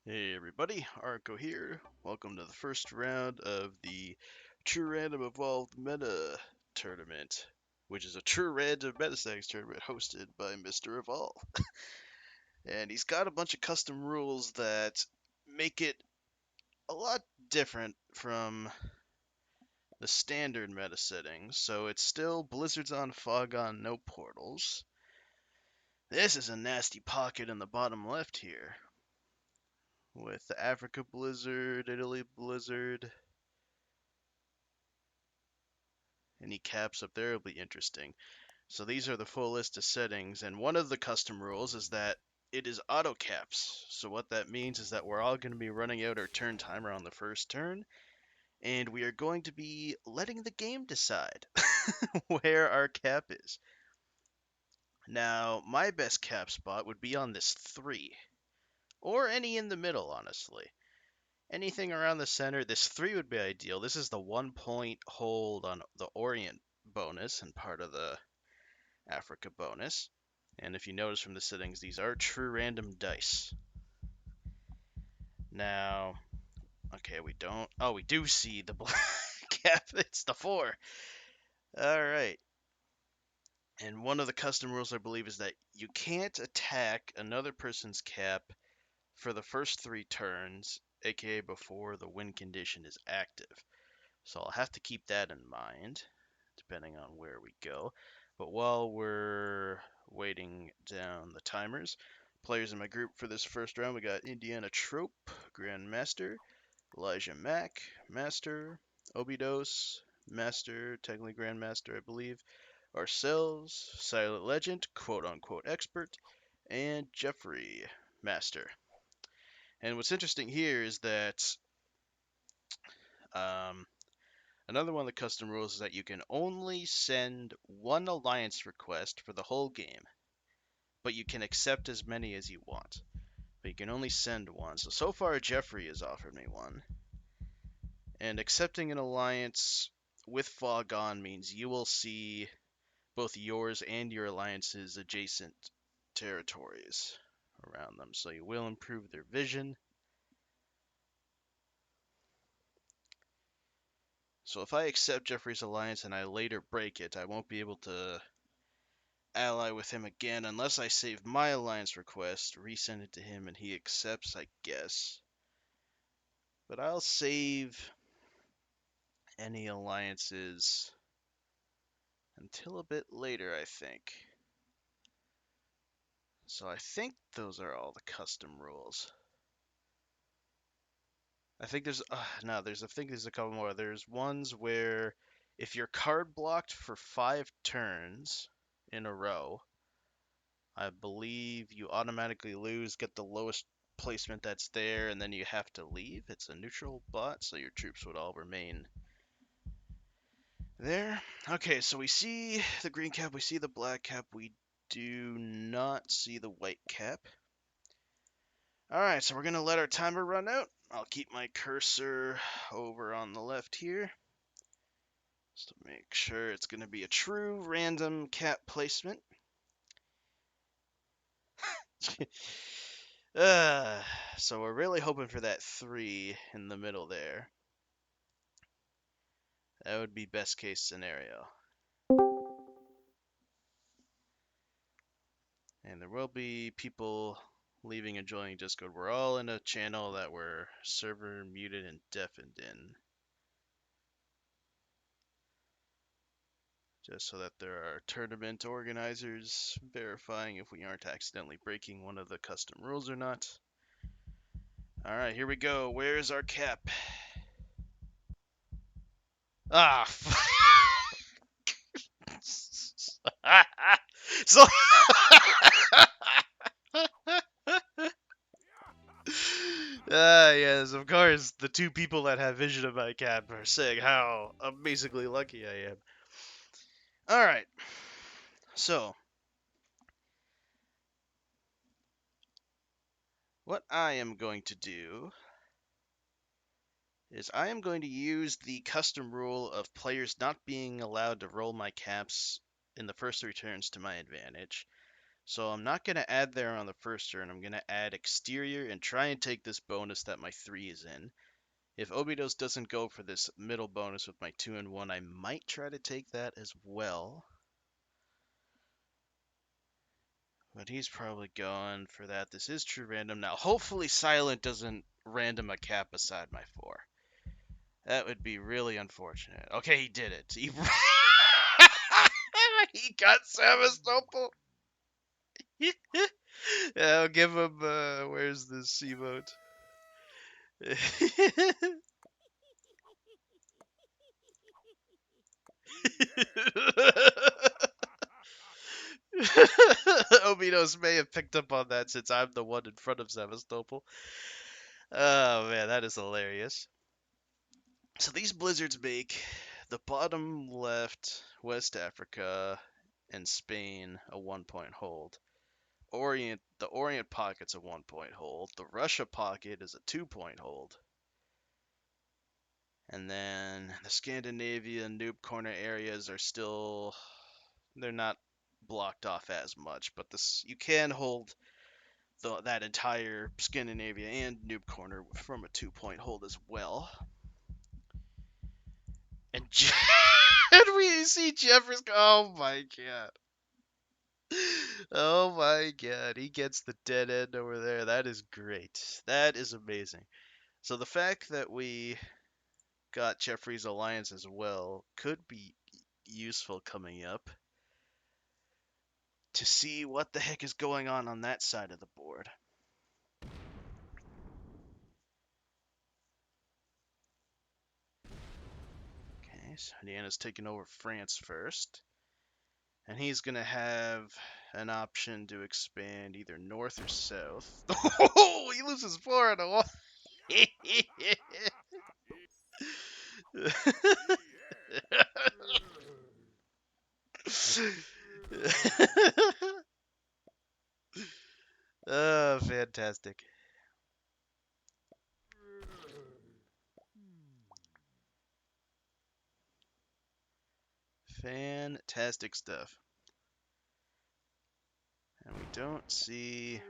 Hey everybody, Arco here. Welcome to the first round of the True Random Evolved Meta Tournament, which is a True Random Meta Settings tournament hosted by Mr. Evolve. And he's got a bunch of custom rules that make it a lot different from the standard meta settings. So it's still Blizzards on, Fog on, no portals. This is a nasty pocket in the bottom left here, with the Africa Blizzard, Italy Blizzard, any caps up there will be interesting. So these are the full list of settings, and one of the custom rules is that it is auto caps. So what that means is that we're all going to be running out our turn timer on the first turn, and we are going to be letting the game decide where our cap is. Now, my best cap spot would be on this 3, or any in the middle, honestly. Anything around the center, this 3 would be ideal. This is the 1 point hold on the Orient bonus and part of the Africa bonus. And if you notice from the settings, these are true random dice. Now, okay, we don't. Oh, we do see the black cap. It's the 4. All right. And one of the custom rules, I believe, is that you can't attack another person's cap for the first 3 turns, aka before the win condition is active. So I'll have to keep that in mind, depending on where we go. But while we're waiting down the timers, players in my group for this first round, we got Indiana Trope, Grandmaster, Elijah Mach, Master, Obidos, Master, technically Grandmaster, I believe, ourselves, Silent Legend, quote unquote expert, and Jeffrey, Master. And what's interesting here is that um, another one of the custom rules is that you can only send one alliance request for the whole game, but you can accept as many as you want. But you can only send one. So far, Jeffrey has offered me one. And accepting an alliance with Fog on means you will see both yours and your alliance's adjacent territories around them. So you will improve their vision. So if I accept Jeffrey's alliance and I later break it, I won't be able to ally with him again unless I save my alliance request, resend it to him, and he accepts, I guess. But I'll save any alliances until a bit later, I think. So I think those are all the custom rules. I think there's no, I think there's a couple more. There's ones where if you're card blocked for 5 turns in a row, I believe you automatically lose, get the lowest placement that's there, and then you have to leave. It's a neutral bot, so your troops would all remain there. Okay, so we see the green cap, we see the black cap, we do not see the white cap. Alright, so we're going to let our timer run out. I'll keep my cursor over on the left here, just to make sure it's going to be a true random cap placement. Uh, so we're really hoping for that 3 in the middle there. That would be best case scenario. And there will be people leaving and joining Discord. We're all in a channel that we're server muted and deafened in, just so that there are tournament organizers verifying if we aren't accidentally breaking one of the custom rules or not. Alright, here we go. Where's our cap? Ah, so yes, of course, the 2 people that have vision of my cap are saying how amazingly lucky I am. Alright, so what I am going to do is I am going to use the custom rule of players not being allowed to roll my caps in the first 3 turns to my advantage. So I'm not going to add there on the first turn. I'm going to add exterior and try and take this bonus that my 3 is in. If Obidos doesn't go for this middle bonus with my 2 and 1, I might try to take that as well. But he's probably going for that. This is true random. Now, hopefully Silent doesn't random a cap beside my 4. That would be really unfortunate. Okay, he did it. He, he got Sevastopol. Yeah, I'll give him, where's this emote? Obidos may have picked up on that since I'm the one in front of Sevastopol. Oh man, that is hilarious. So these blizzards make the bottom left, West Africa, and Spain a 1-point hold. The Orient pocket's a 1-point hold. The Russia pocket is a 2-point hold. And then the Scandinavia and Noob Corner areas are still, they're not blocked off as much, but this you can hold that entire Scandinavia and Noob Corner from a 2-point hold as well. And, and we see Jeffers go, oh my god. Oh my god, he gets the dead end over there. That is great. That is amazing. So the fact that we got Jeffrey's alliance as well could be useful coming up to see what the heck is going on that side of the board. Okay, so Indiana's taking over France first. And he's going to have an option to expand either north or south. Oh, he loses 4 in a 1. Oh, fantastic. Fantastic stuff. And we don't see...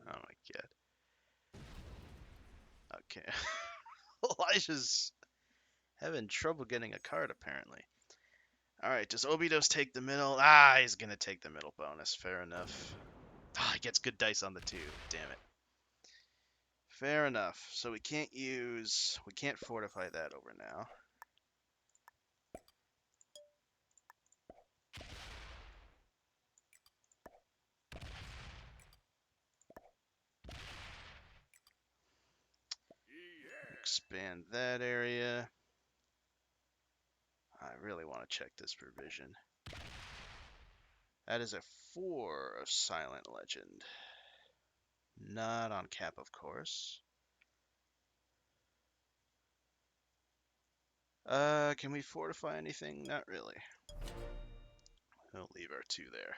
Oh my god. Okay. Elijah's having trouble getting a card, apparently. Alright, does Obidos take the middle? Ah, he's gonna take the middle bonus. Fair enough. Ah, he gets good dice on the 2. Damn it. Fair enough. So we can't fortify that over now. Expand that area. I really want to check this provision. That is a 4 of Silent Legend. Not on cap, of course. Can we fortify anything? Not really. We'll leave our 2 there.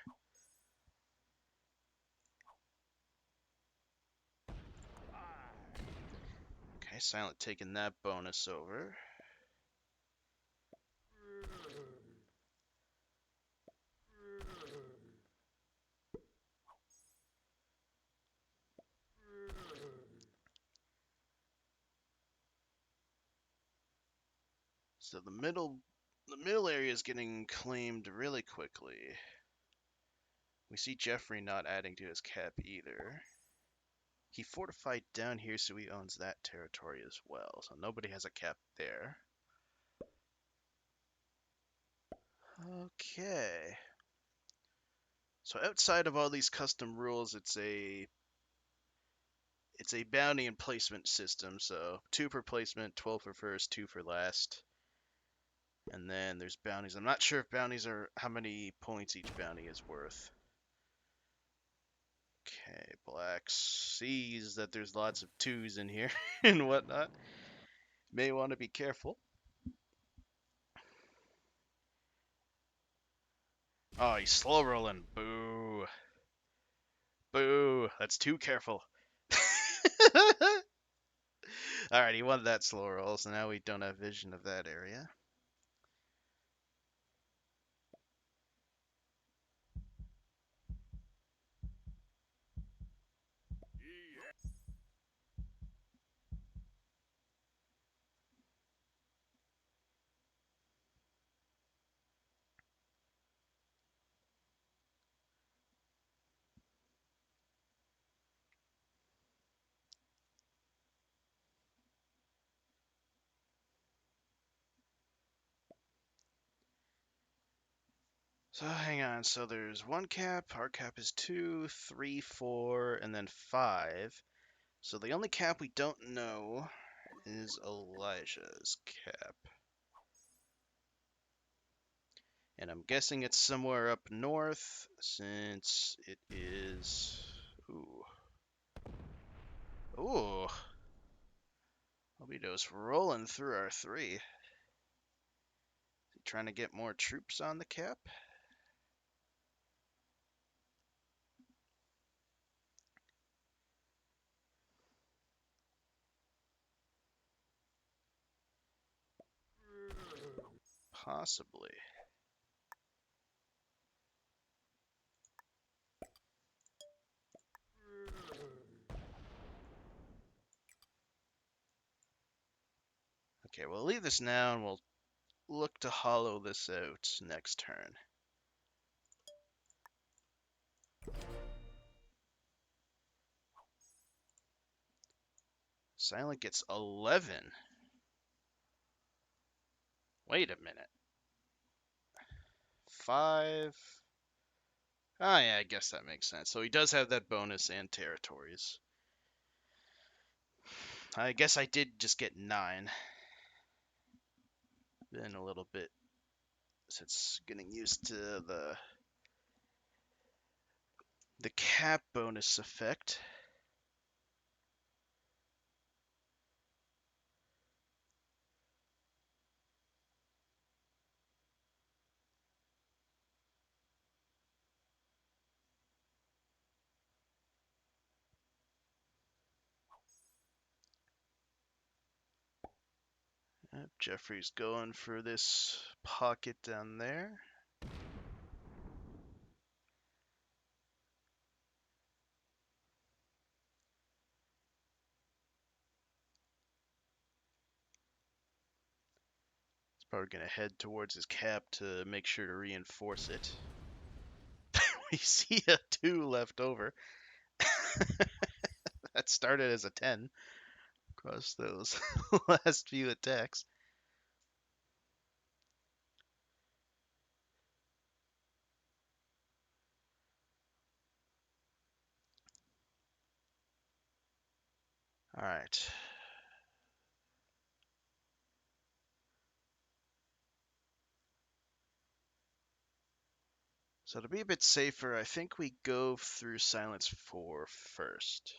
Okay, Silent taking that bonus over. So the middle area is getting claimed really quickly. We see Jeffrey not adding to his cap either. He fortified down here, so he owns that territory as well. So nobody has a cap there. Okay. So outside of all these custom rules, it's a bounty and placement system. So 2 per placement, 12 for first, 2 for last. And then there's bounties. I'm not sure if bounties are how many points each bounty is worth. Okay, Black sees that there's lots of 2s in here and whatnot. May want to be careful. Oh, he's slow rolling. Boo. Boo. That's too careful. Alright, he wanted that slow roll, so now we don't have vision of that area. So hang on. So there's 1 cap. Our cap is 2, 3, 4, and then 5. So the only cap we don't know is Elijah's cap. And I'm guessing it's somewhere up north since it is. Ooh. Ooh. Obidos rolling through our 3. Is he trying to get more troops on the cap? Possibly. Okay, we'll leave this now and we'll look to hollow this out next turn. Silent gets 11. Wait a minute. 5. Oh yeah, I guess that makes sense. So he does have that bonus and territories. I guess I did just get 9. Been a little bit since getting used to the cap bonus effect. Yep, Jeffrey's going for this pocket down there. He's probably going to head towards his cap to make sure to reinforce it. We see a 2 left over. That started as a 10 across those last few attacks. All right. So to be a bit safer, I think we go through Silence 4 first.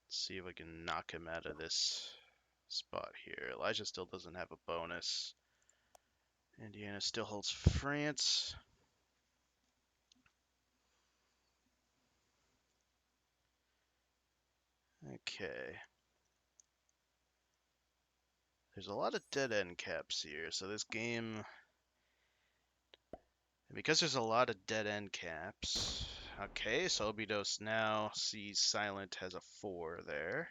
Let's see if we can knock him out of this spot here. Elijah still doesn't have a bonus. Indiana still holds France. Okay. There's a lot of dead end caps here, so this game. Because there's a lot of dead end caps. Okay, so Obidos now sees Silent has a 4 there.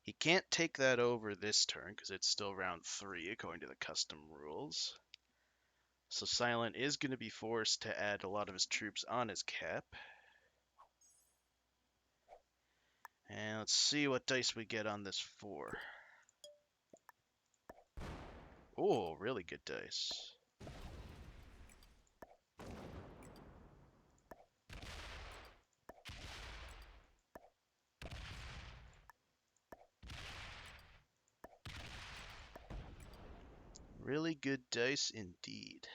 He can't take that over this turn because it's still round 3 according to the custom rules. So Silent is going to be forced to add a lot of his troops on his cap. And let's see what dice we get on this 4. Oh, really good dice. Really good dice indeed.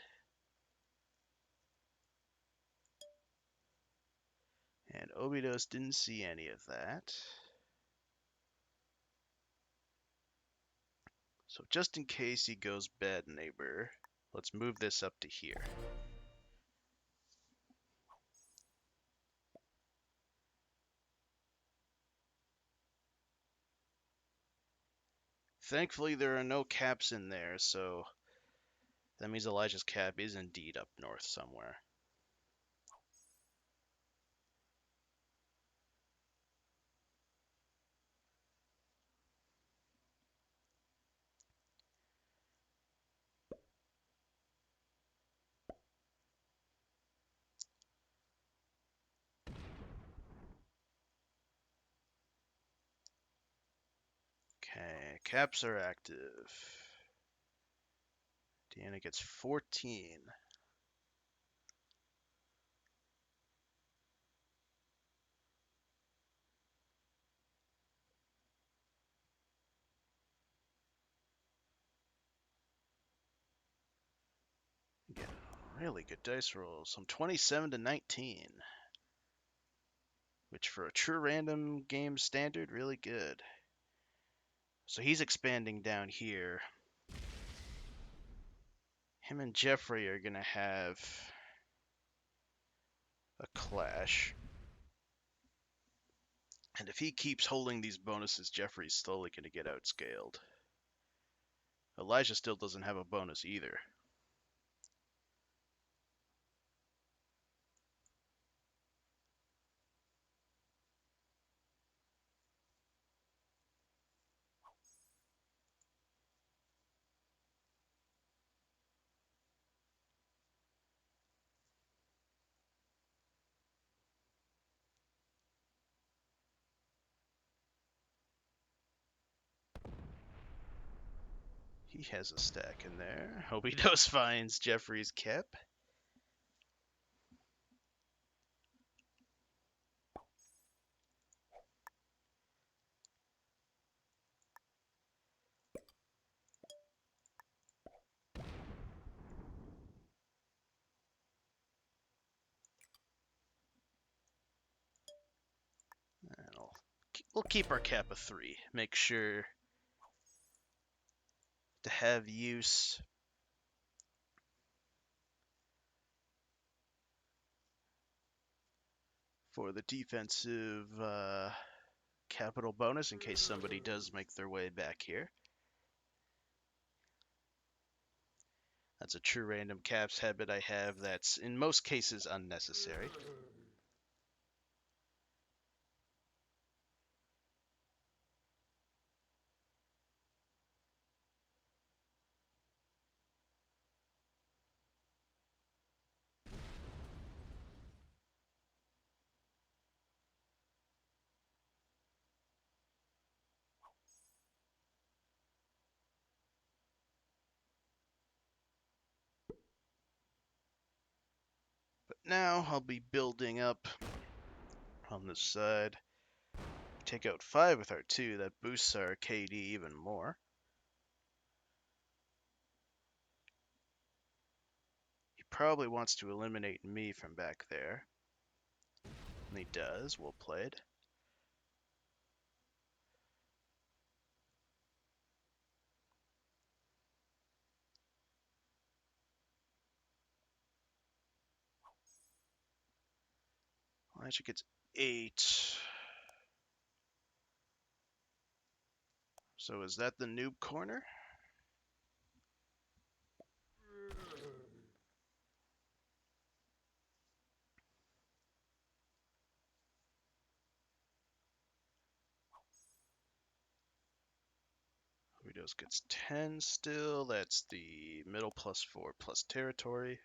And Obidos didn't see any of that. So just in case he goes bad neighbor, let's move this up to here. Thankfully, there are no caps in there, so that means Elijah's cap is indeed up north somewhere. Okay, caps are active. Deanna gets 14. Get really good dice rolls. Some 27 to 19. Which for a true random game standard, really good. So he's expanding down here. Him and Jeffrey are going to have a clash. And if he keeps holding these bonuses, Jeffrey's slowly going to get outscaled. Elijah still doesn't have a bonus either. He has a stack in there. Obidos finds Jeffrey's cap. And we'll keep our cap of 3. Make sure to have use for the defensive capital bonus in case somebody does make their way back here. That's a true random caps habit I have that's in most cases unnecessary. But now I'll be building up on this side. Take out 5 with our 2, that boosts our KD even more. He probably wants to eliminate me from back there. And he does, well played. Elijah gets 8. So is that the noob corner? Obidos gets 10 still. That's the middle +4 plus territory.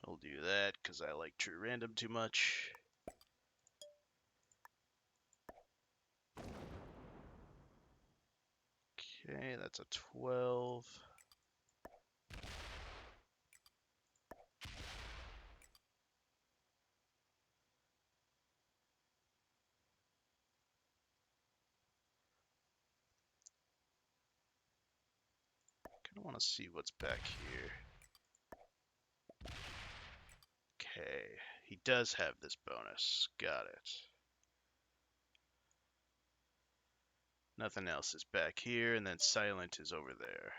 I'll do that because I like true random too much. Okay, that's a 12. Kind of want to see what's back here. Okay, he does have this bonus. Got it. Nothing else is back here, and then silent is over there.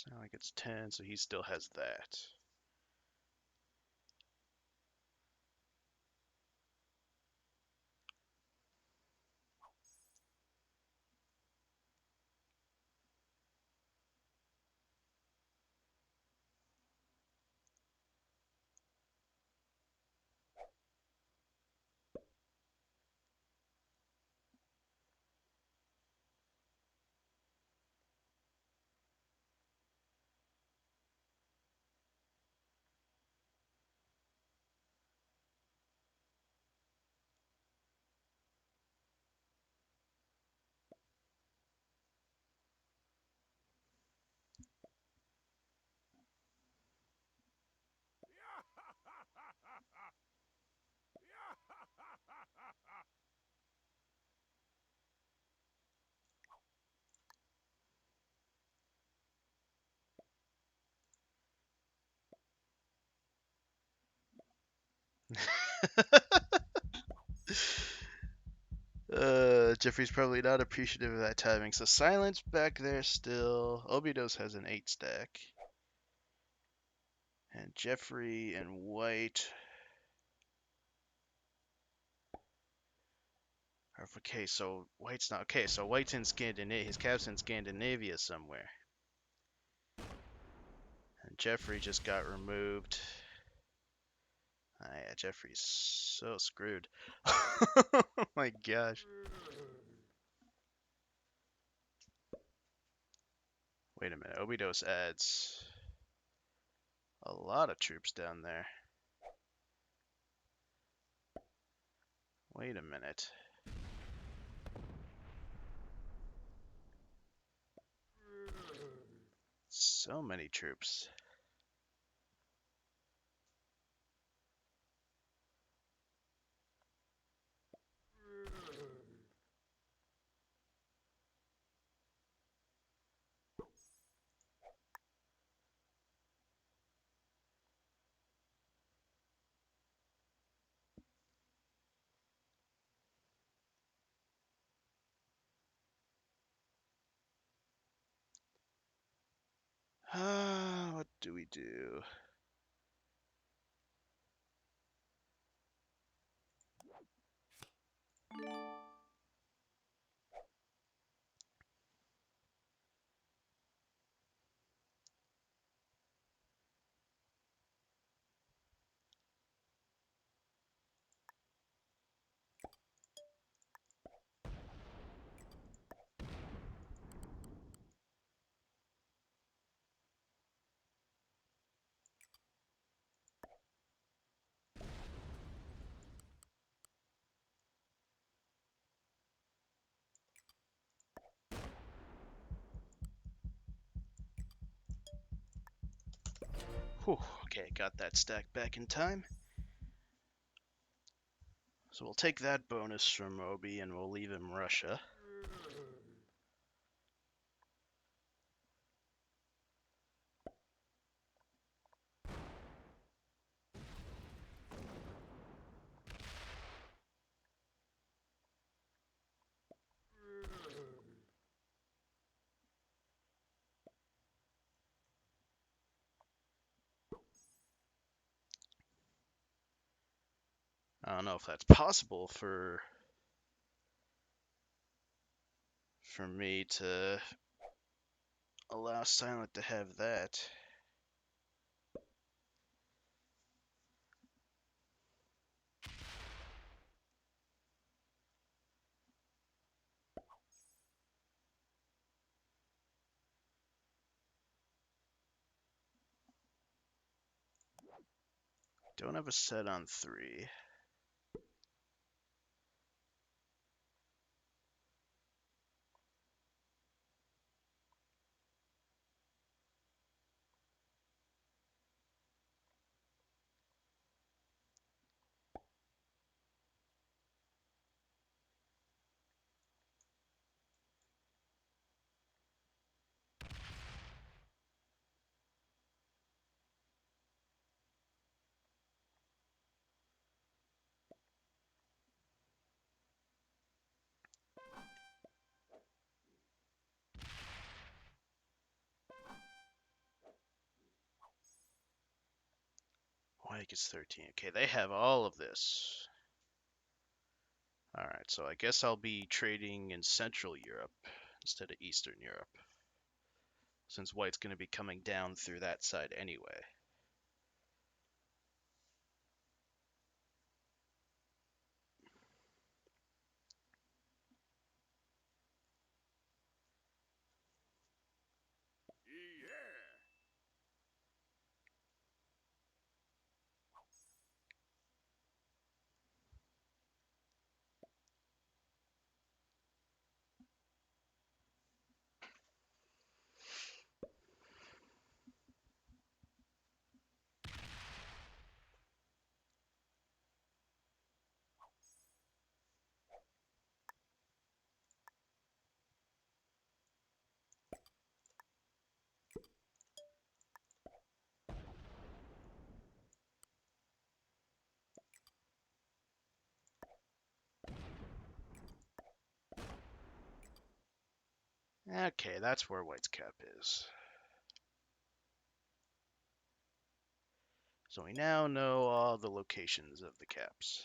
Sound gets 10, so he still has that. Jeffrey's probably not appreciative of that timing. So silence back there still. Obidos has an 8 stack. And Jeffrey and White. Okay, so White's not okay. So White's in Scandinavia. His cap's in Scandinavia somewhere. And Jeffrey just got removed. Ah, yeah, Jeffrey's so screwed. Oh my gosh. Wait a minute. Obidos adds a lot of troops down there. Wait a minute. So many troops. What do we do? Whew, okay, got that stack back in time. So we'll take that bonus from Obi and we'll leave him Russia. I don't know if that's possible for me to allow Silent to have that. Don't have a set on 3. Atlantic is 13. Okay, they have all of this. Alright, so I guess I'll be trading in Central Europe instead of Eastern Europe, since White's going to be coming down through that side anyway. Okay, that's where White's cap is. So we now know all the locations of the caps.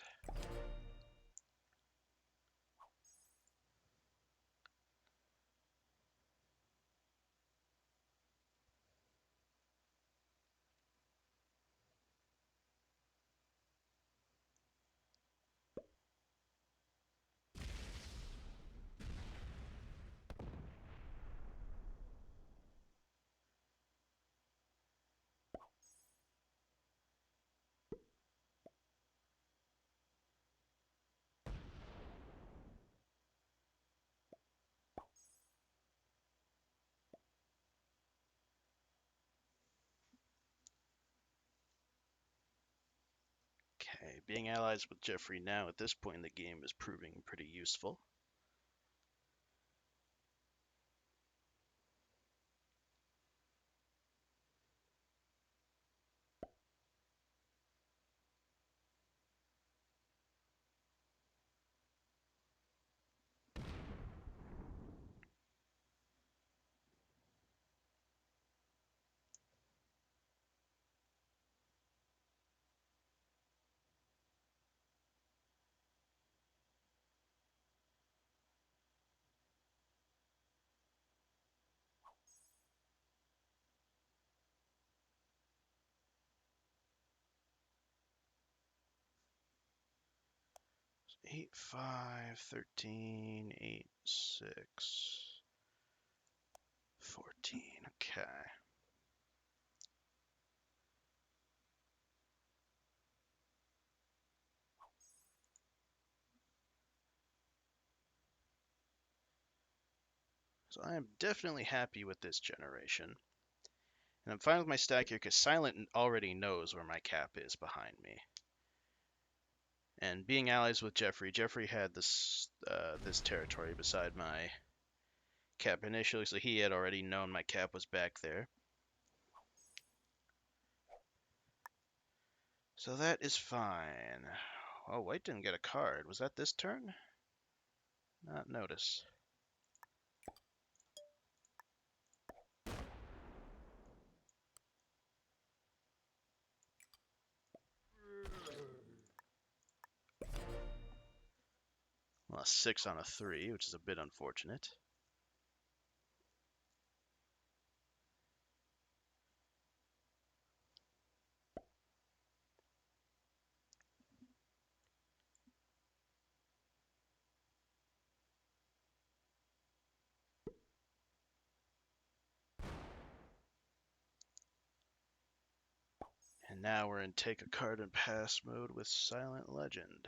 Okay, being allies with Jeffrey now at this point in the game is proving pretty useful. Eight, 5, 13, 8, 6, 14. Okay. So I am definitely happy with this generation. And I'm fine with my stack here because Silent already knows where my cap is behind me. And being allies with Jeffrey, Jeffrey had this this territory beside my cap initially, so he had already known my cap was back there. So that is fine. Oh, White didn't get a card. Was that this turn? Not notice. Well, a 6 on a 3, which is a bit unfortunate. And now we're in take a card and pass mode with Silent Legend.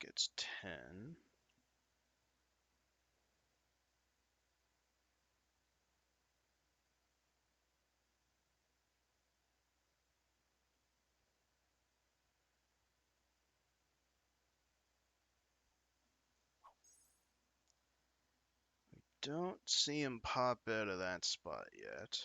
gets 10. Don't see him pop out of that spot yet.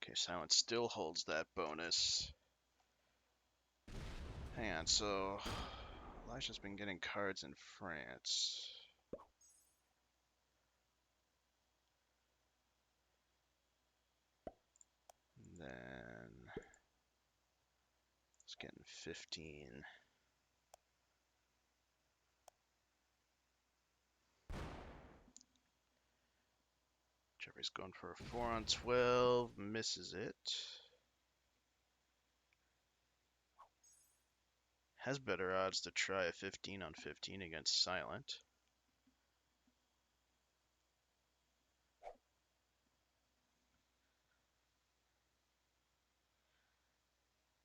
Okay, Silence still holds that bonus. Hang on, so Elijah's been getting cards in France. And then it's getting 15. Jeffrey's going for a 4 on 12, misses it. Has better odds to try a 15 on 15 against Silent.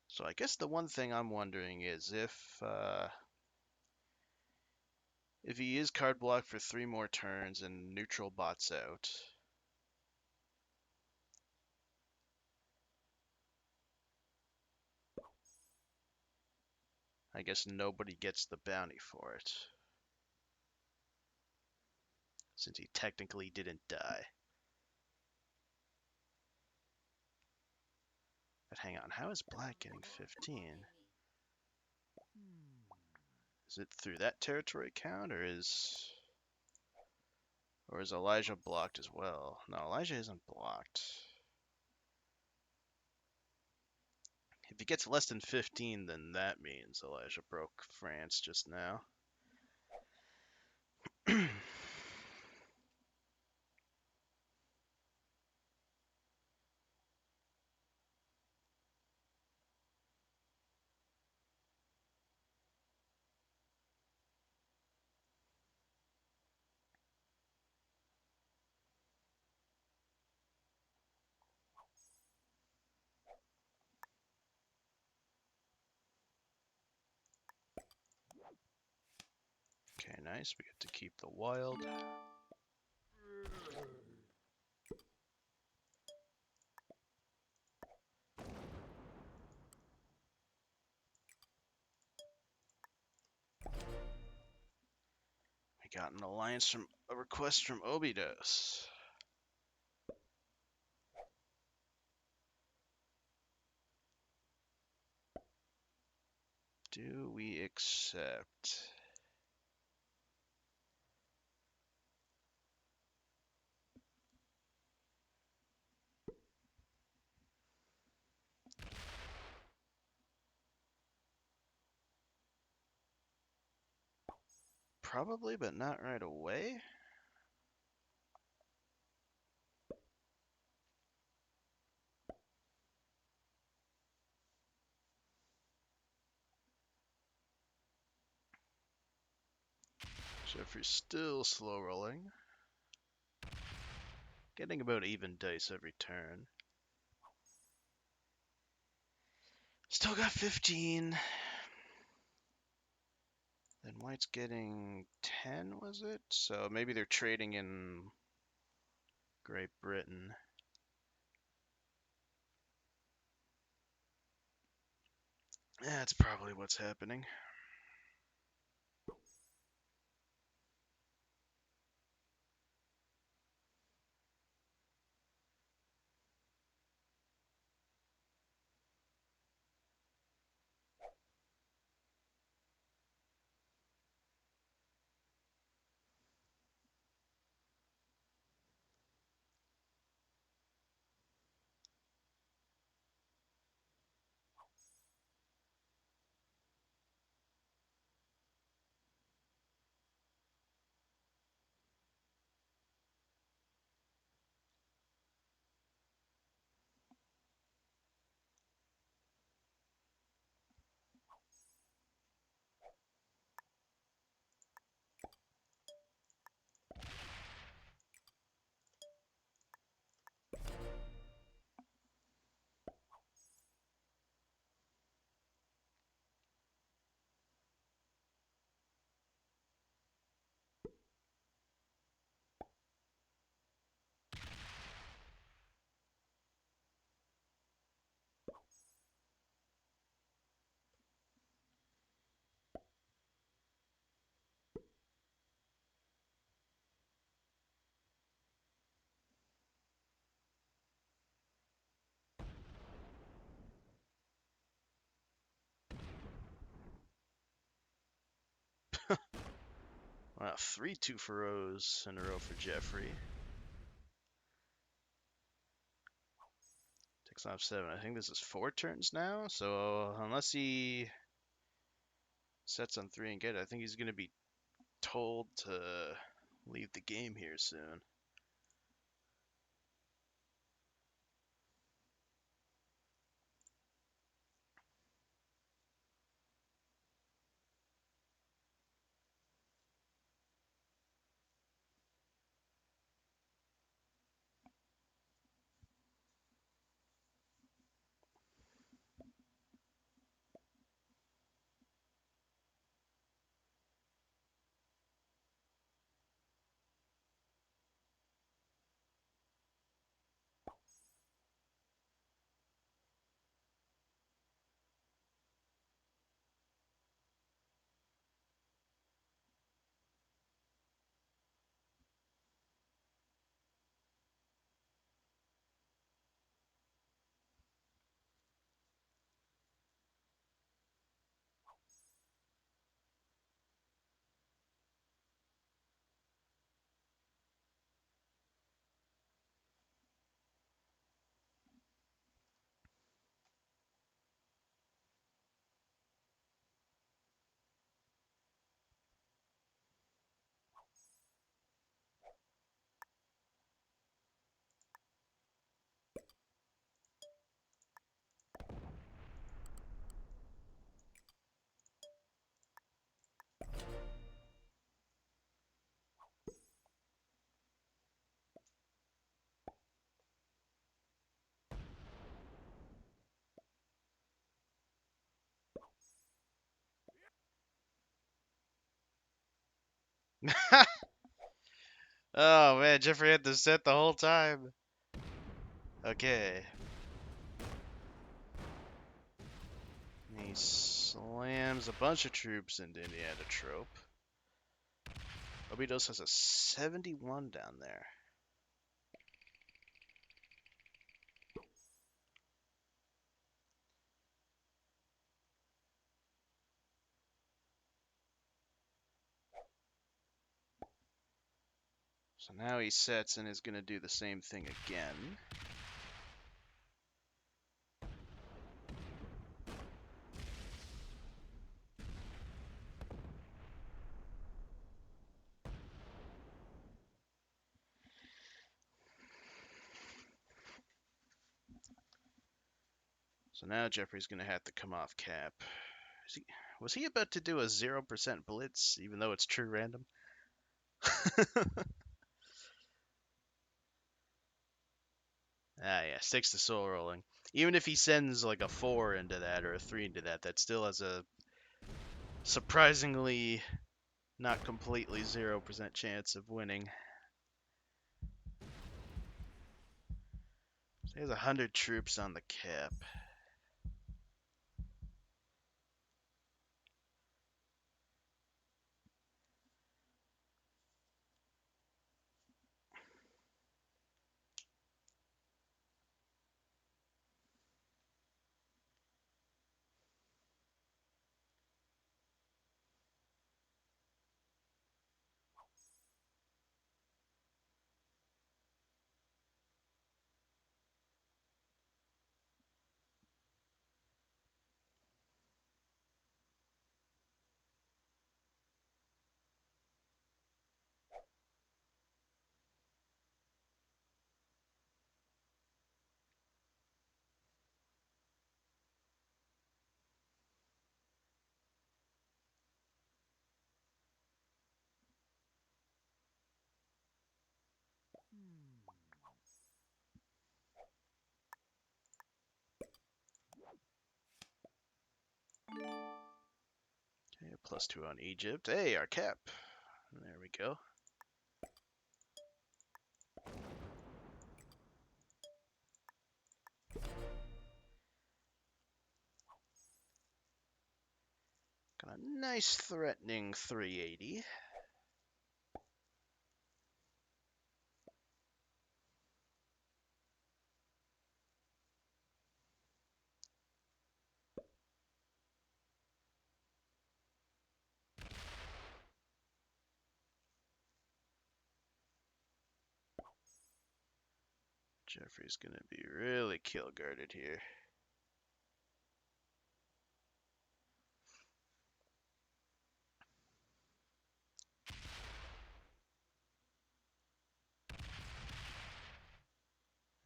So I guess the one thing I'm wondering is if he is card blocked for 3 more turns and neutral bots out, I guess nobody gets the bounty for it, since he technically didn't die. But hang on, how is Black getting 15? Is it through that territory count, or is Elijah blocked as well? No, Elijah isn't blocked. If he gets less than 15, then that means Elijah broke France just now. Okay, nice. We get to keep the wild. We got a request from Obidos. Do we accept? Probably, but not right away. Jeffrey's still slow rolling. Getting about even dice every turn. Still got 15. Then White's getting 10, was it? So maybe they're trading in Great Britain. That's probably what's happening. Wow, 3 2-for-0s in a row for Jeffrey. Takes off 7. I think this is 4 turns now, so unless he sets on 3 and get it, I think he's going to be told to leave the game here soon. Oh man, Jeffrey had to set the whole time. Okay. He slams a bunch of troops into Indiana Trope. Obidos has a 71 down there. So now he sets and is going to do the same thing again. So now Jeffrey's going to have to come off cap. Was he about to do a 0% blitz, even though it's true random? Ah, yeah, sticks to soul rolling. Even if he sends like a 4 into that or a 3 into that, that still has a surprisingly not completely 0% chance of winning. So he has 100 troops on the cap. Okay, +2 on Egypt. Hey, our cap. There we go. Got a nice threatening 380. Jeffrey's gonna be really kill guarded here.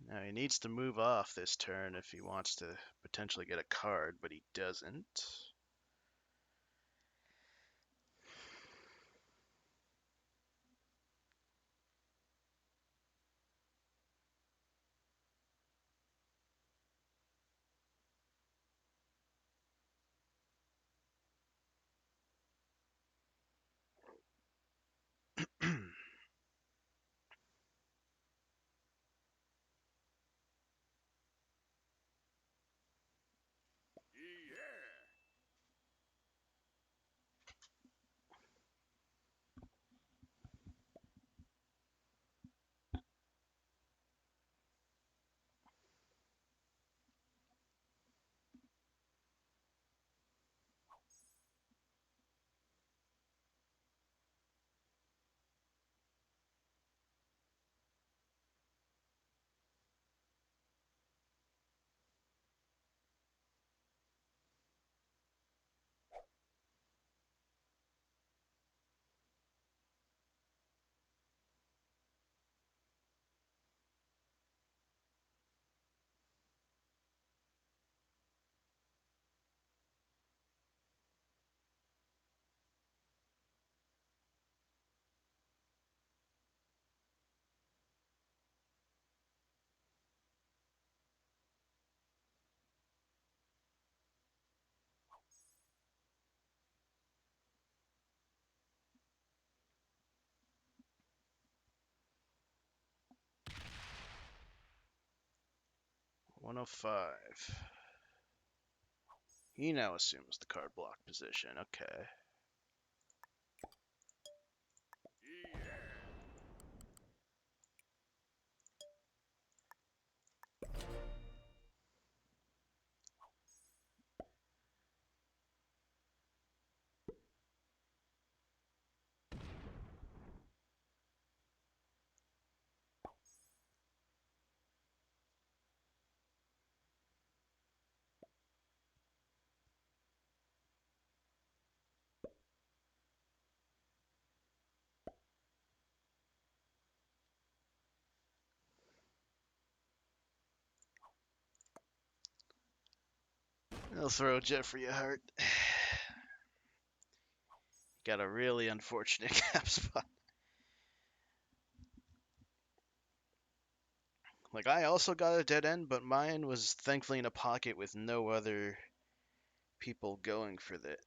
Now he needs to move off this turn if he wants to potentially get a card, but he doesn't. $105. He now assumes the card block position. Okay. He'll throw Jeffrey a heart. Got a really unfortunate cap spot. Like, I also got a dead end, but mine was thankfully in a pocket with no other people going for that.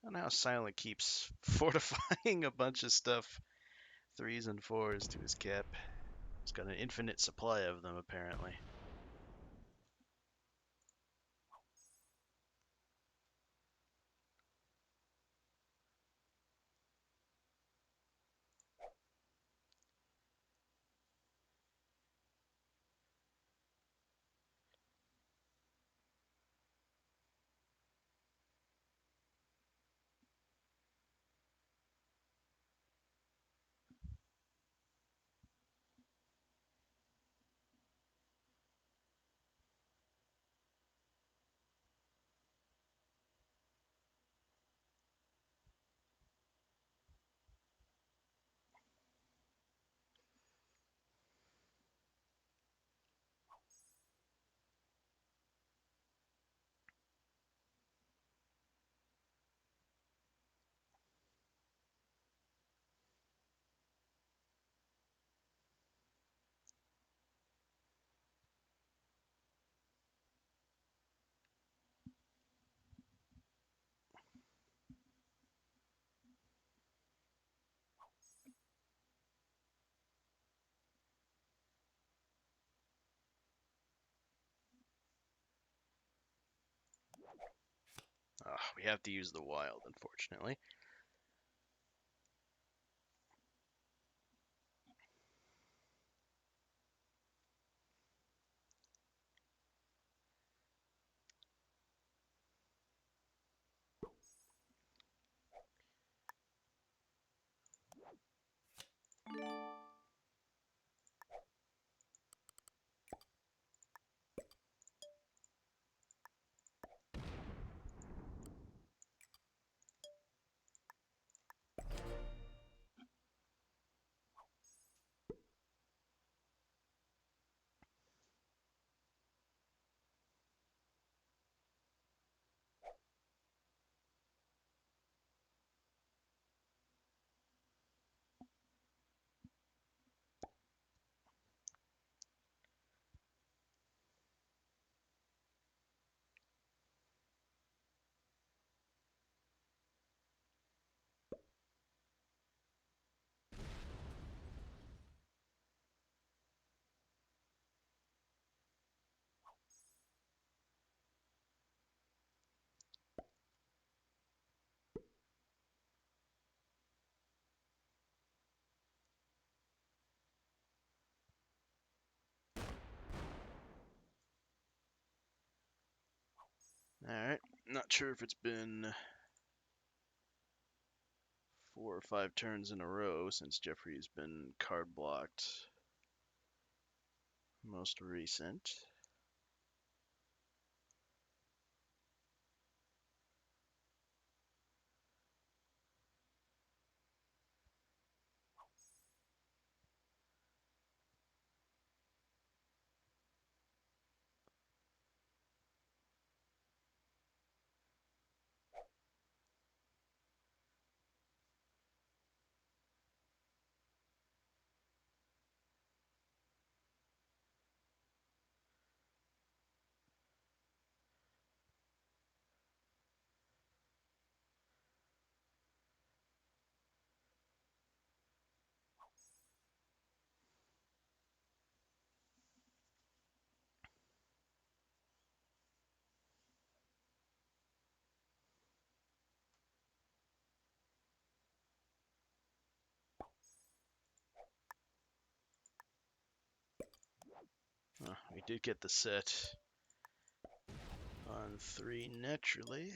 And now Silent keeps fortifying a bunch of stuff, 3s and 4s to his cap. He's got an infinite supply of them, apparently. we have to use the wild, unfortunately. Alright, not sure if it's been 4 or 5 turns in a row since Jeffrey's been card blocked. Most recent. We did get the set on 3 naturally.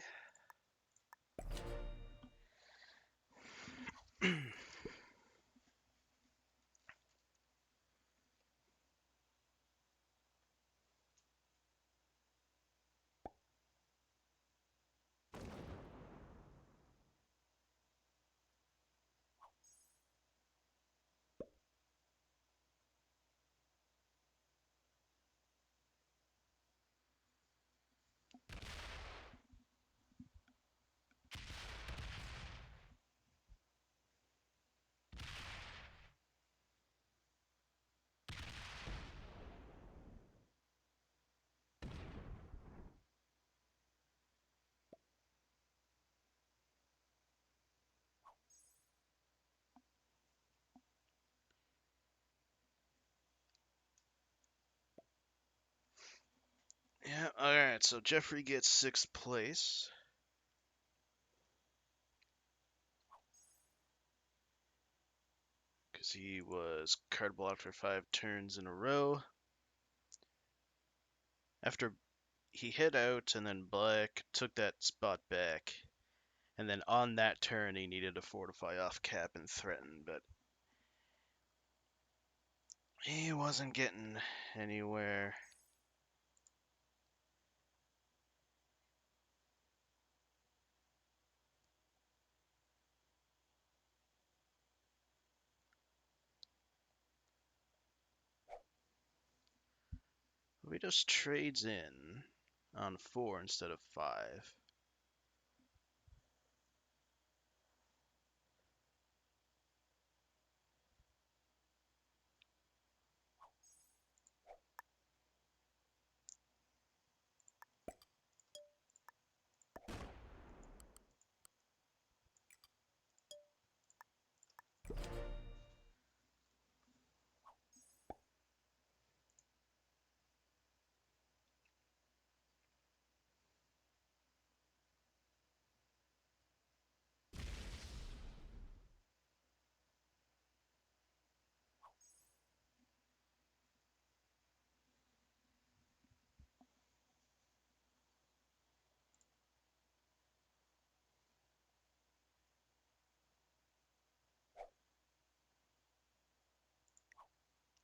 Yeah, alright, so Jeffrey gets 6th place. Because he was card blocked for 5 turns in a row. After he hit out, and then Black took that spot back. And then on that turn, he needed to fortify off cap and threaten, but he wasn't getting anywhere. We just trades in on 4 instead of 5.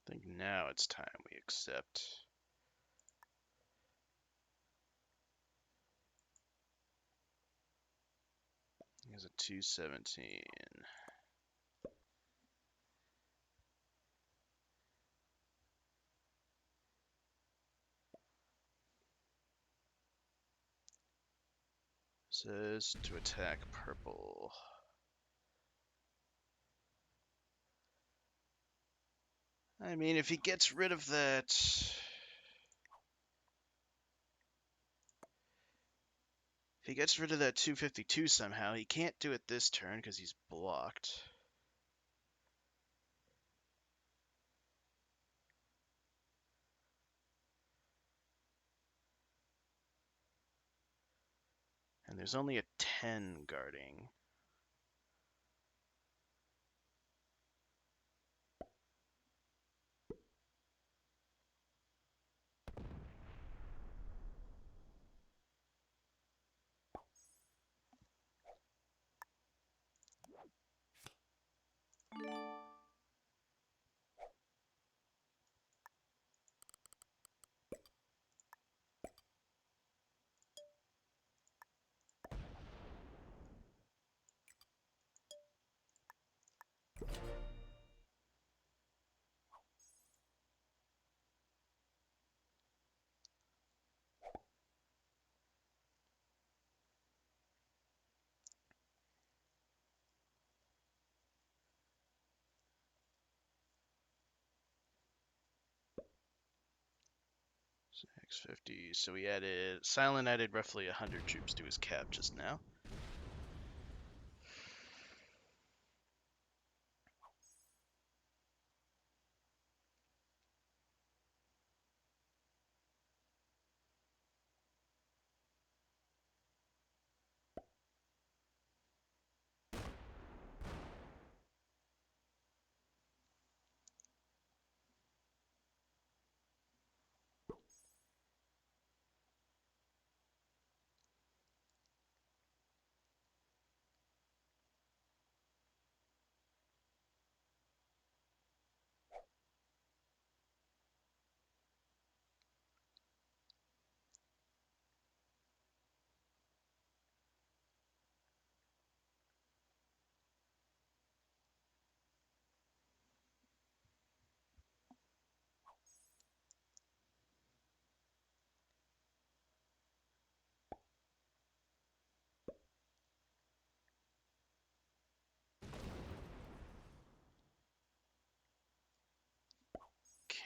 I think now it's time we accept. He has a 217. Says to attack purple. I mean, if he gets rid of that... If he gets rid of that 252 somehow, he can't do it this turn because he's blocked. And there's only a 10 guarding. X50. So we added... Silent added roughly 100 troops to his cap just now.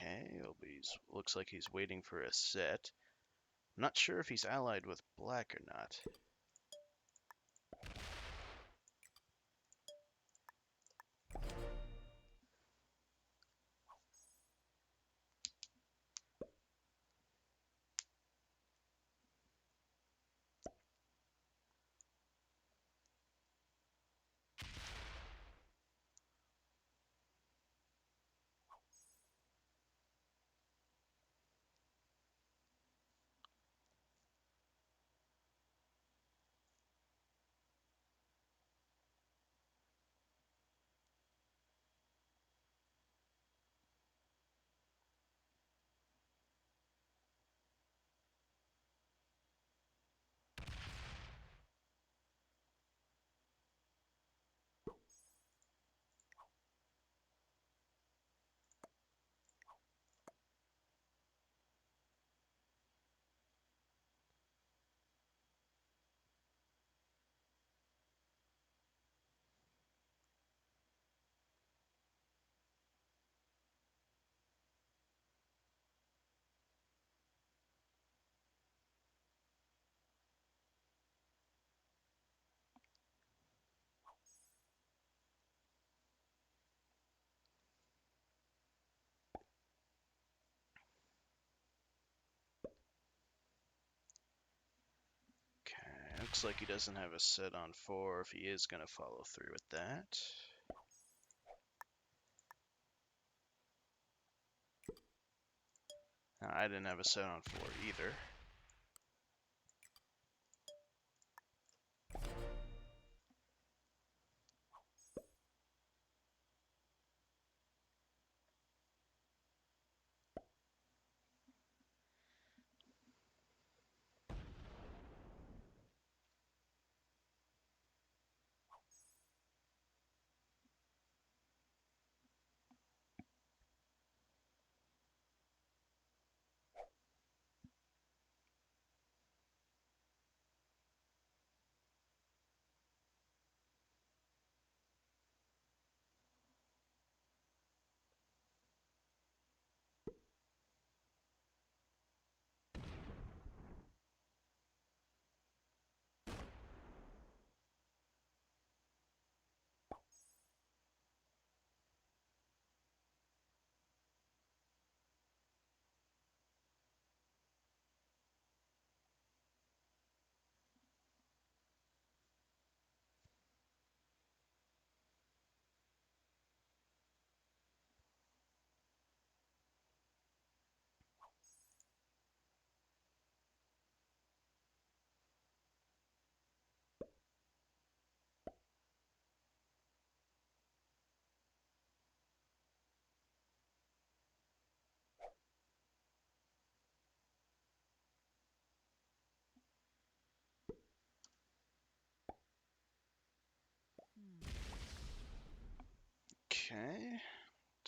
Okay, Obidos looks like he's waiting for a set. I'm not sure if he's allied with black or not. Okay, looks like he doesn't have a set on 4 if he is going to follow through with that. I didn't have a set on 4 either.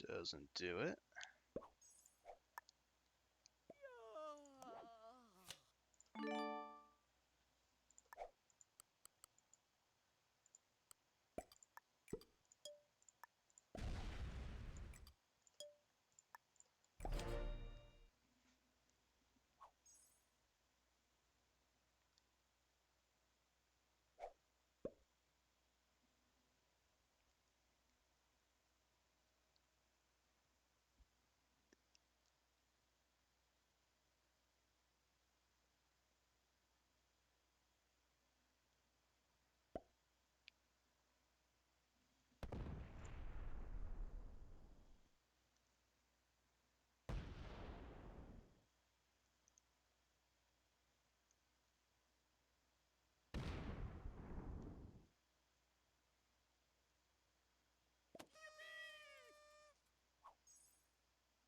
Doesn't do it.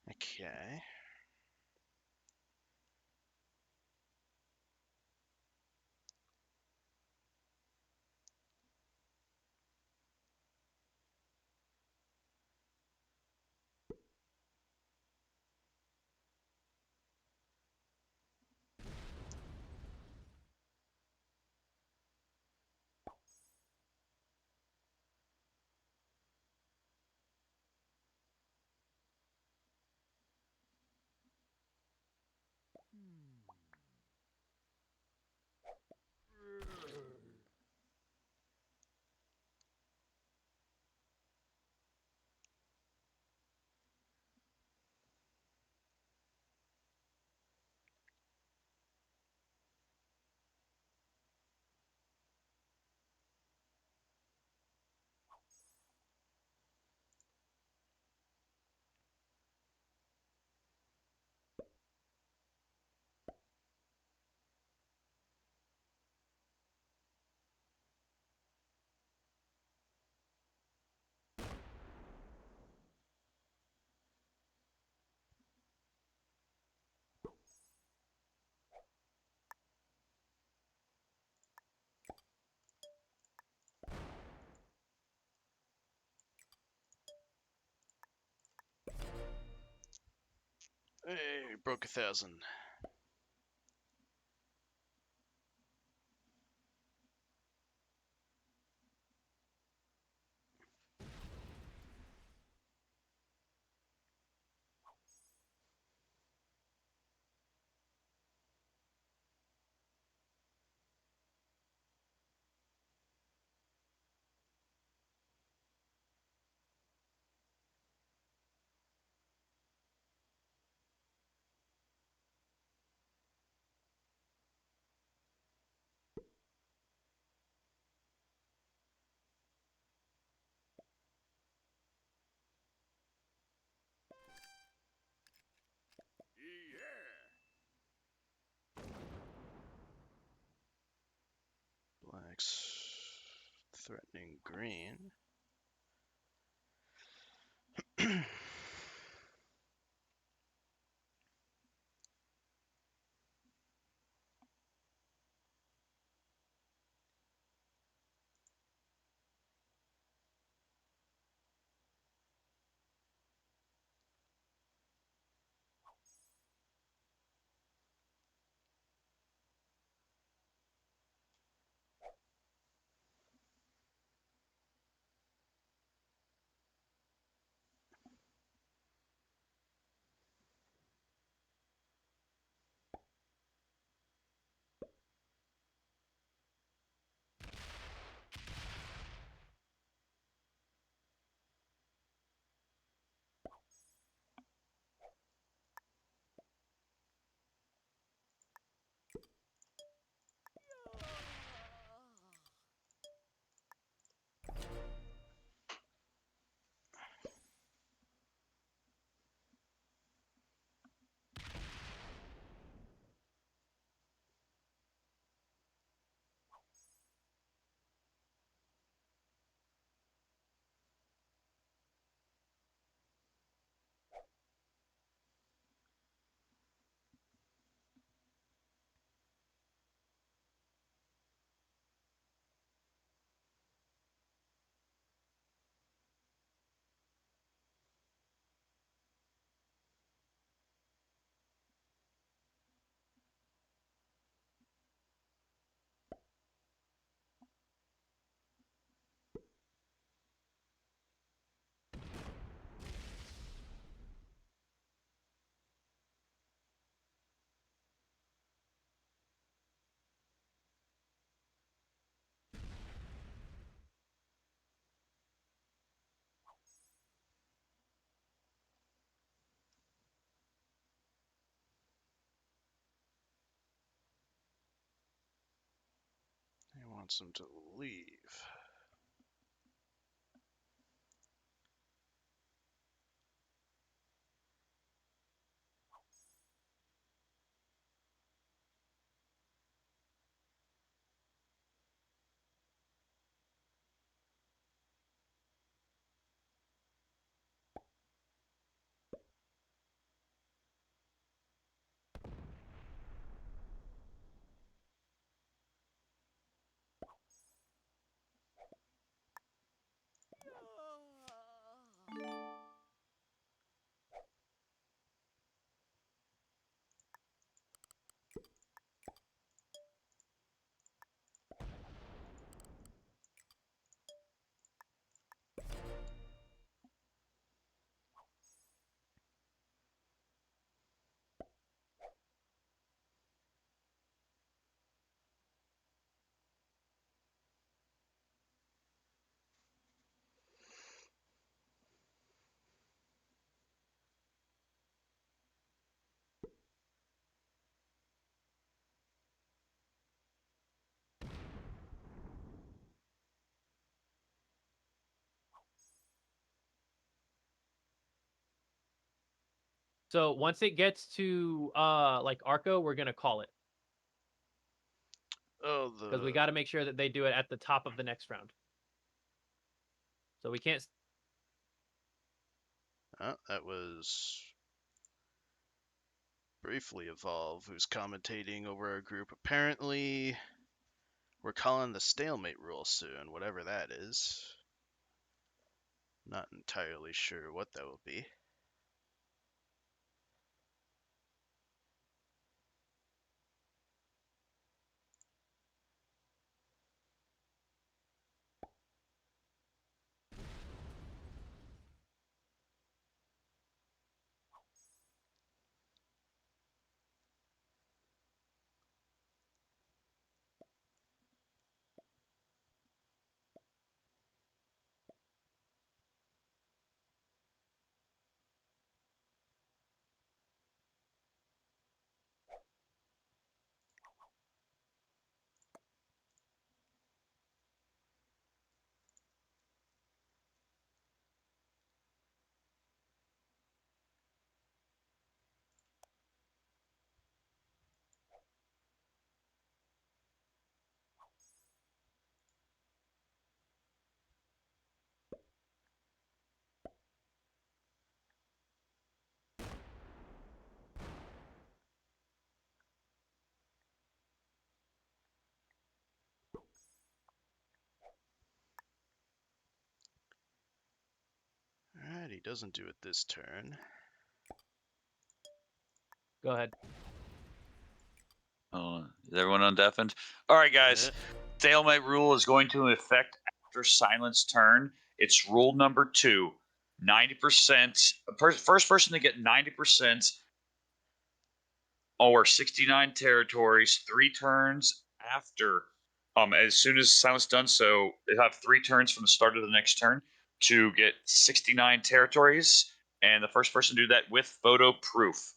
Okay. Hey, broke 1,000. Black's threatening green. wants him to leave. So once it gets to like Arco, we're gonna call it. Oh, because we got to make sure that they do it at the top of the next round. So we can't. That was Briefly Evolve, who's commentating over our group. Apparently, we're calling the Stalemate rule soon, whatever that is. Not entirely sure what that will be. Alright, he doesn't do it this turn. Go ahead. Oh, is everyone undeafened? All right, guys. Stalemate rule is going to affect after Silence turn. It's rule number 2. 90%. First person to get 90% or 69 territories 3 turns after. As soon as Silence done so, they have 3 turns from the start of the next turn to get 69 territories, and the first person to do that with photo proof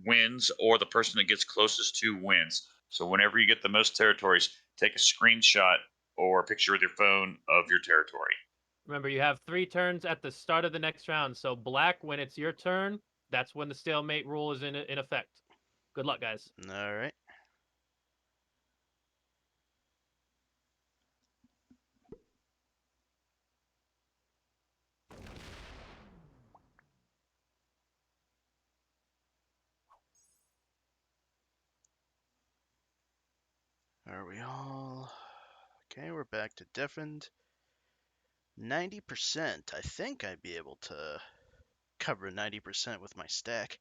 wins, or the person that gets closest to wins. So whenever you get the most territories, take a screenshot or a picture with your phone of your territory. Remember, you have 3 turns at the start of the next round. So black, when it's your turn, that's when the stalemate rule is in effect. Good luck, guys. Alright. Are we all... Okay, we're back to deafened. 90%. I think I'd be able to cover 90% with my stack.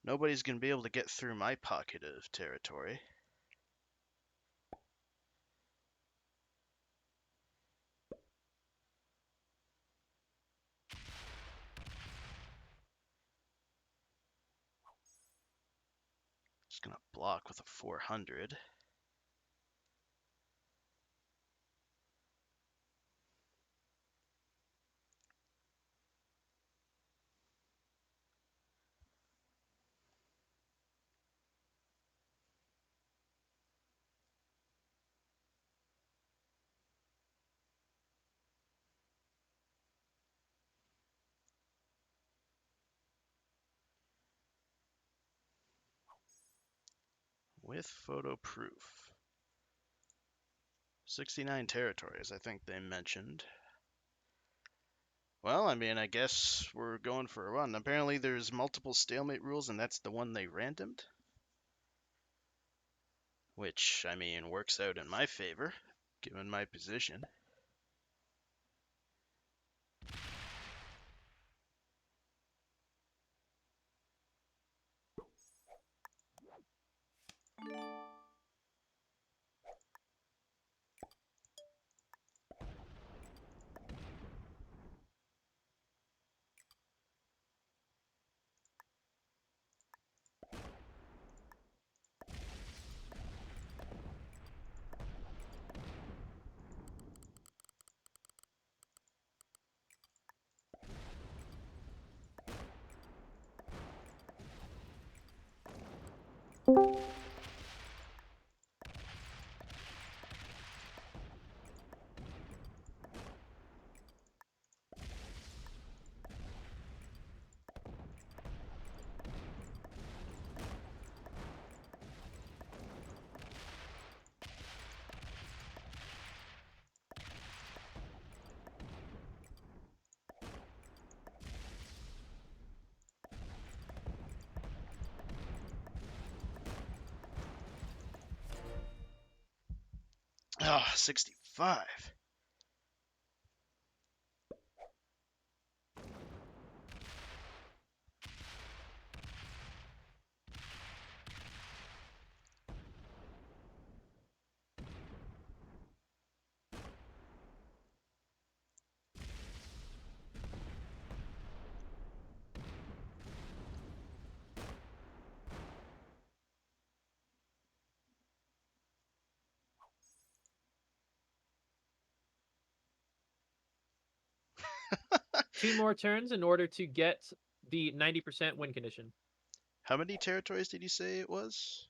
Nobody's going to be able to get through my pocket of territory. Just going to block with a 400. with photo proof. 69 territories, I think they mentioned. Well, I mean, I guess we're going for a run. Apparently there's multiple stalemate rules, and that's the one they randomed. Which, I mean, works out in my favor, given my position. Oh, 65. Two more turns in order to get the 90% win condition. How many territories did you say it was?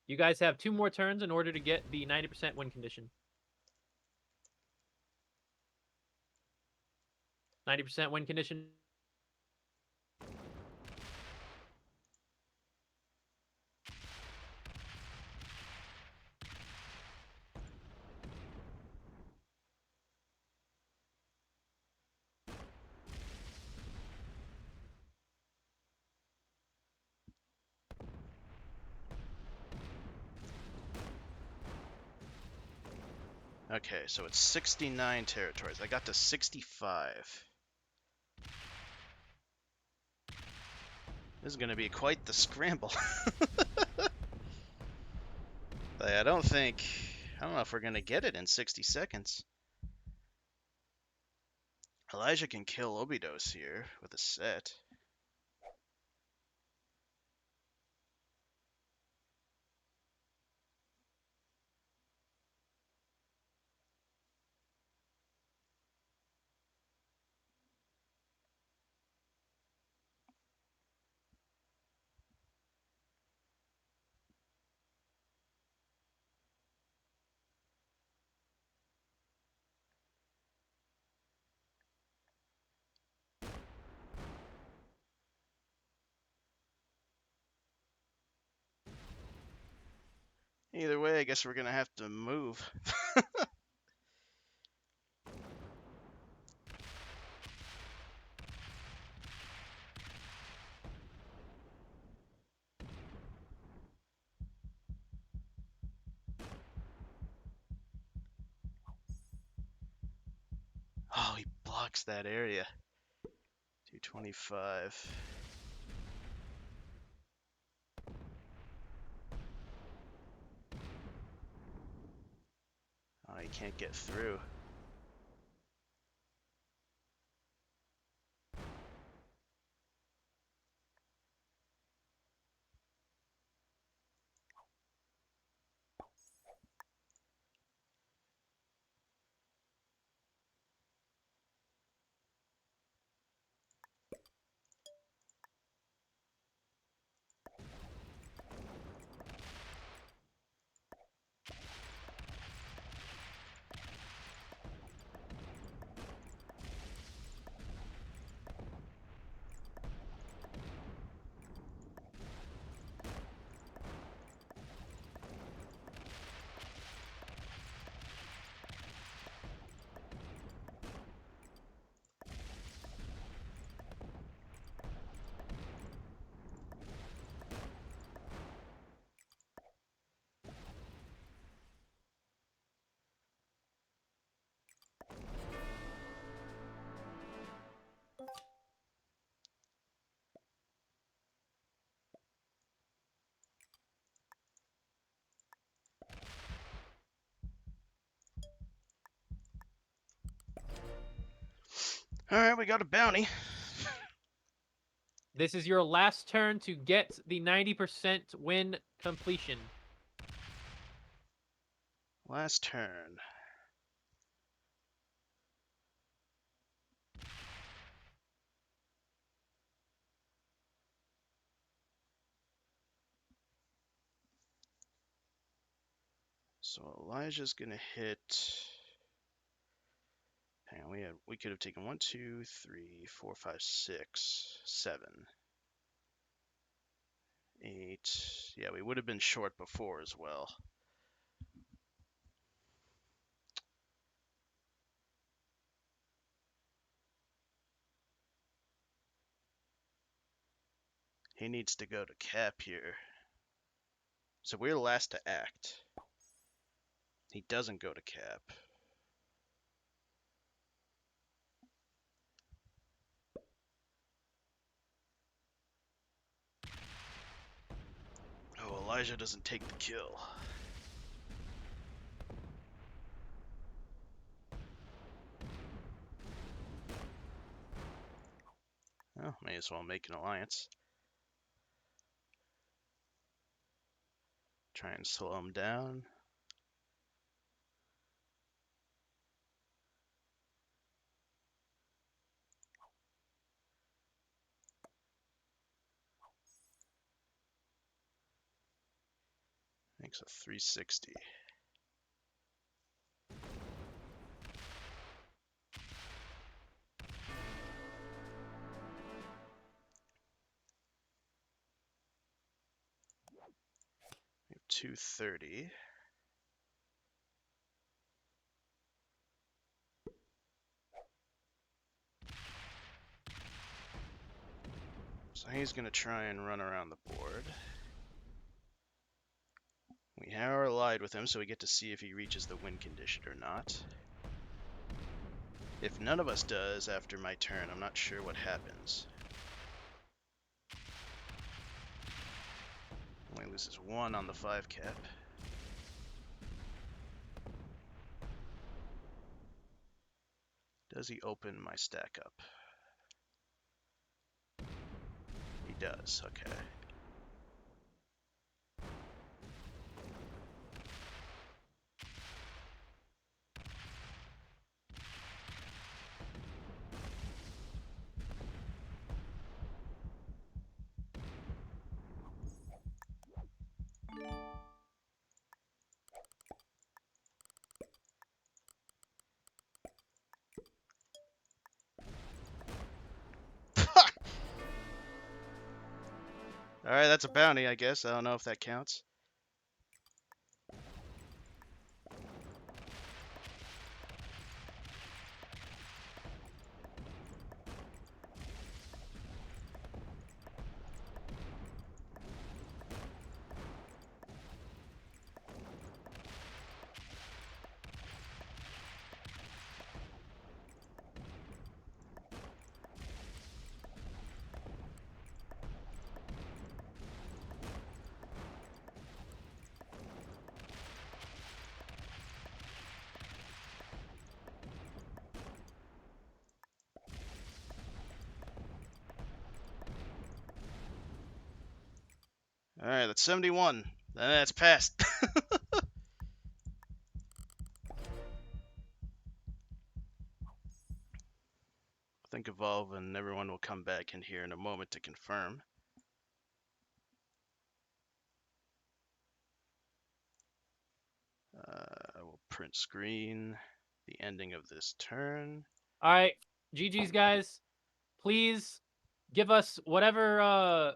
You guys have 2 more turns in order to get the 90% win condition. 90% win condition. Okay, so it's 69 territories. I got to 65. This is going to be quite the scramble. I don't know if we're going to get it in 60 seconds. Elijah can kill Obidos here with a set. Either way, I guess we're going to have to move. Oh, he blocks that area. 225. Oh, he can't get through. All right, we got a bounty. This is your last turn to get the 90% win completion. Last turn. So Elijah's gonna hit. Hang on, we could have taken 1, 2, 3, 4, 5, 6, 7, 8. Yeah, we would have been short before as well. He needs to go to cap here. So we're last to act. He doesn't go to cap. Oh, Elijah doesn't take the kill. Oh, may as well make an alliance. Try and slow him down. Makes a 360. We have 230. So he's going to try and run around the board. We are allied with him, so we get to see if he reaches the win condition or not. If none of us does after my turn, I'm not sure what happens. Only loses 1 on the 5 cap. Does he open my stack up? He does, okay. Alright, that's a bounty, I guess. I don't know if that counts. Alright, that's 71. That's passed. Think evolve and everyone will come back in here in a moment to confirm. I will print screen the ending of this turn. All right, GG's guys. Please give us whatever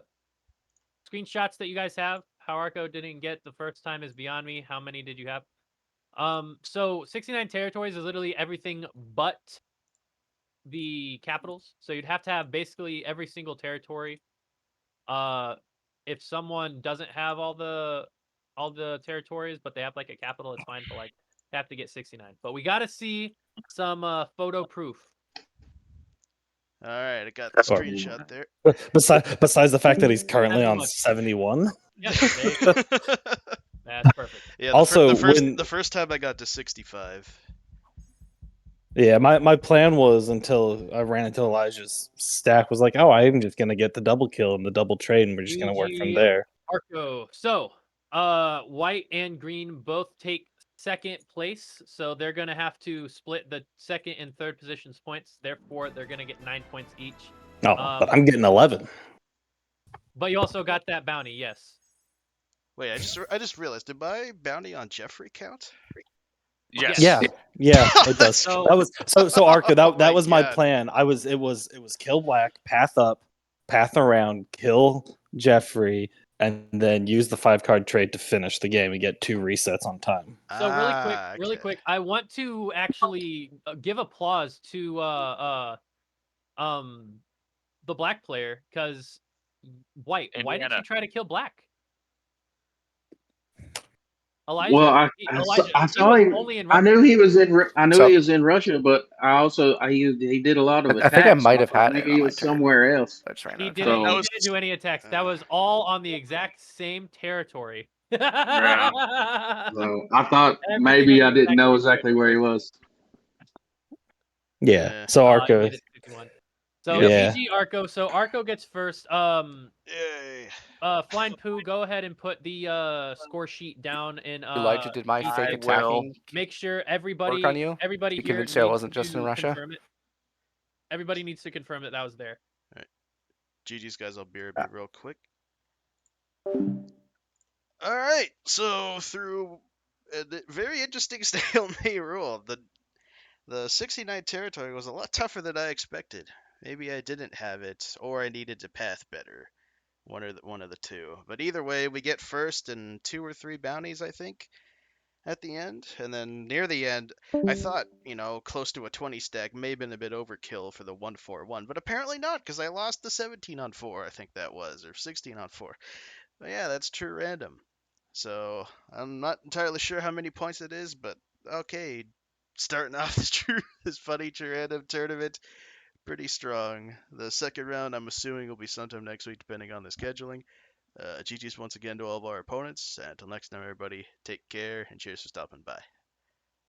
screenshots that you guys have. How Arco didn't get the first time is beyond me. How many did you have? So 69 territories is literally everything but the capitals. So you'd have to have basically every single territory. If someone doesn't have all the territories, but they have like a capital, it's fine. But like, they have to get 69. But we got to see some photo proof. All right, I got the screenshot there. Besides the fact that he's currently on 71. 71. Yeah, there you go. That's perfect. Yeah. Also, the first time I got to 65. Yeah, my plan was until I ran into Elijah's stack was like, oh, I'm just gonna get the double kill and the double trade, and we're just gonna work from GG. there. Arco. So, white and green both take second place, so they're gonna have to split the second and third positions points. Therefore, they're gonna get 9 points each. Oh, but I'm getting 11. But you also got that bounty, yes. Wait, I just realized, did my bounty on Jeffrey count? Yes. Yeah, yeah, it does. So- That was so Arco. That Oh my was my God. plan. It was kill black, path up, path around, kill Jeffrey, and then use the 5-card trade to finish the game and get 2 resets on time. So really okay. quick, I want to actually give applause to the black player, because white. Why did Indiana. you try to kill black? Elijah, Well, I Elijah, I he saw was him. only in I Russia. knew he was in. I knew So- he was in Russia, but he did a lot of I attacks. think I might so have thought had it maybe on he my was turn. somewhere else. I just ran He out of didn't, time. So- he didn't do any attacks. That was all on the exact same territory. So I thought Everything maybe I on the didn't know exact exactly where he was. Yeah. Yeah. So he Arco. did it 51. So Yeah. GG Arco. So Arco gets first. Yay. Flying Poo, go ahead and put the score sheet down in Elijah, did my GG. fake I will. attacking Make sure everybody work on you? everybody You here convinced you I needs wasn't just in to Russia? confirm it. Everybody needs to confirm that was there. GG's, guys. I'll be real quick. All right. So through a very interesting stalemate rule, the 69 territory was a lot tougher than I expected. Maybe I didn't have it, or I needed to path better. One of the two. But either way, we get first and 2 or 3 bounties, I think, at the end. And then near the end, I thought, close to a 20 stack may have been a bit overkill for the 1-4-1, but apparently not, because I lost the 17 on 4, I think that was, or 16 on 4. But yeah, that's true random. So I'm not entirely sure how many points it is, but okay, starting off this funny true random tournament, pretty strong. The second round, I'm assuming, will be sometime next week, depending on the scheduling. GG's once again to all of our opponents. And until next time, everybody, take care and cheers for stopping by.